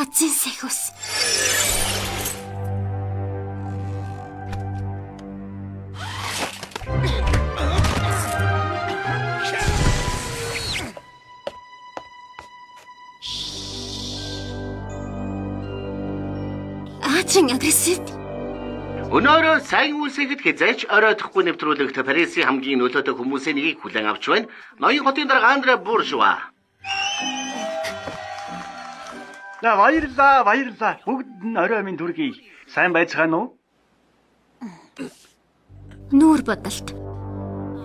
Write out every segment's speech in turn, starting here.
Азийн Сэхус. Азийн агрессив. Өнөөдөр сайн үсэхэд хязгаарч ороодохгүй нэвтрүүлэгт Парисын хамгийн нөлөөтэй хүмүүсийн нэгийг хүлээн авч байна. Ноён хотын дарга Андре Буржуа. За баярлаа. Бүгд нь орой минь дүргий. Сайн байцгаана уу? Нүүр бодолт.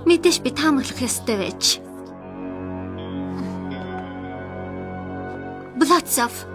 Мэдээж би таамаглах ёстой байж. Блацов.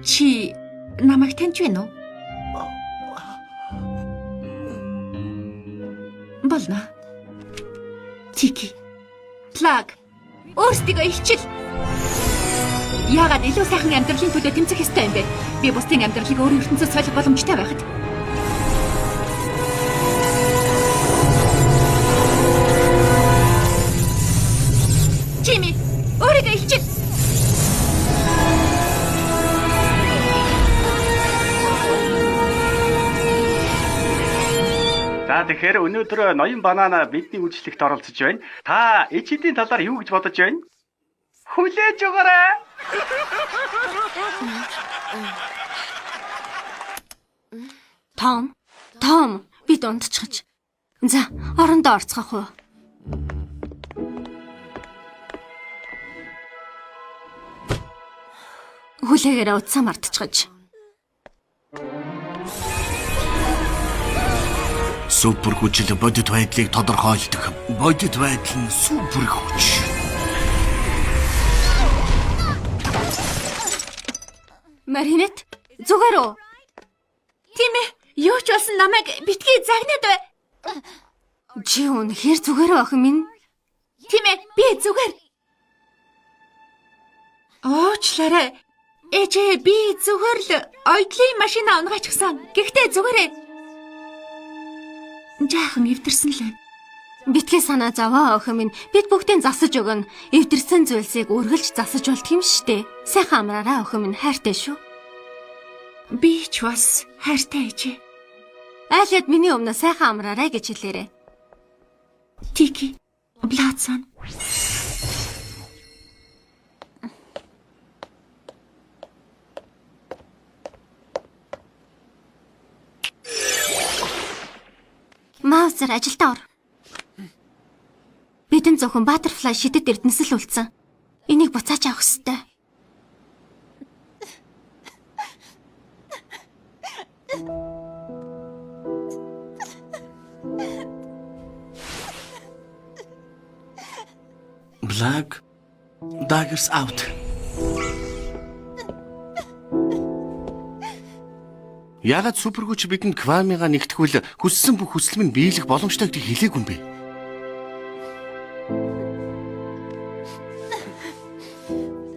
Чи намайг таньж байна уу? Болно. Тики. Плаг. Өөрсдийгөө ихчил. Яагаад илүү сайхан амьдралын төлөө тэмцэх ёстой юм бэ? Би бусдын амьдралыг өөрийн ертөнцөөс солих боломжтой байхад. Жими, өөрийгөө ихчил. За тэгэхээр өнөөдөр ноён банана бидний үйлчлэгт оролцож байна. Та эчидийн талаар юу гэж бодож байна? Хүлээж өгөөрэй. Том, би дундчихж. За, орондоо орцгоох уу? Хүлээгээрээ утсаа мартчихж. Супер хүчил бодит байдлыг тодорхойлдог. Бодит байдал нь супер хүч. Маринет, зүгээр үү? Тийм ээ. Юу ч болсон намайг битгий загнаад бай. Чи үнэхээр зүгээр охин минь. Тийм ээ. Би зүгээр. Оочлаарай. Ээжээ би зүгээр л ойдлын машина унгаачихсан. Гэхдээ зүгээрээ. Жаахан эвдэрсэн л байна. Битгий санаа заваа охин минь. Бид бүгдийн засаж өгнө. Эвдэрсэн зүйлсийг үргэлж засаж болт юм штэ. Сайхан амраарай охин минь, хайртай шүү. Би ч бас хайртай ээжээ. Айлд миний өмнө сайхан амраарай гэж хэлээрэй. Тики. Блацсан. Маузер ажилдаа ор. Бидэн зөвхөн Butterfly шидэд эрдэнэс л үлдсэн. Энийг буцааж авах ёстой. Black Daggers out. Яагаад суперхүч бидэнд Квамига нэгтгэвэл хүссэн бүх хүсэл минь биелэх боломжтой гэдгийг хэлээгүй юм бэ?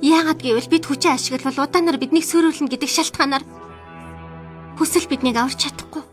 Яагаад гэвэл бид хүчээ ашиглавал удаанаар биднийг сөөрүүлнэ гэдэг шалтгаанаар хүсэл биднийг аварч чадахгүй.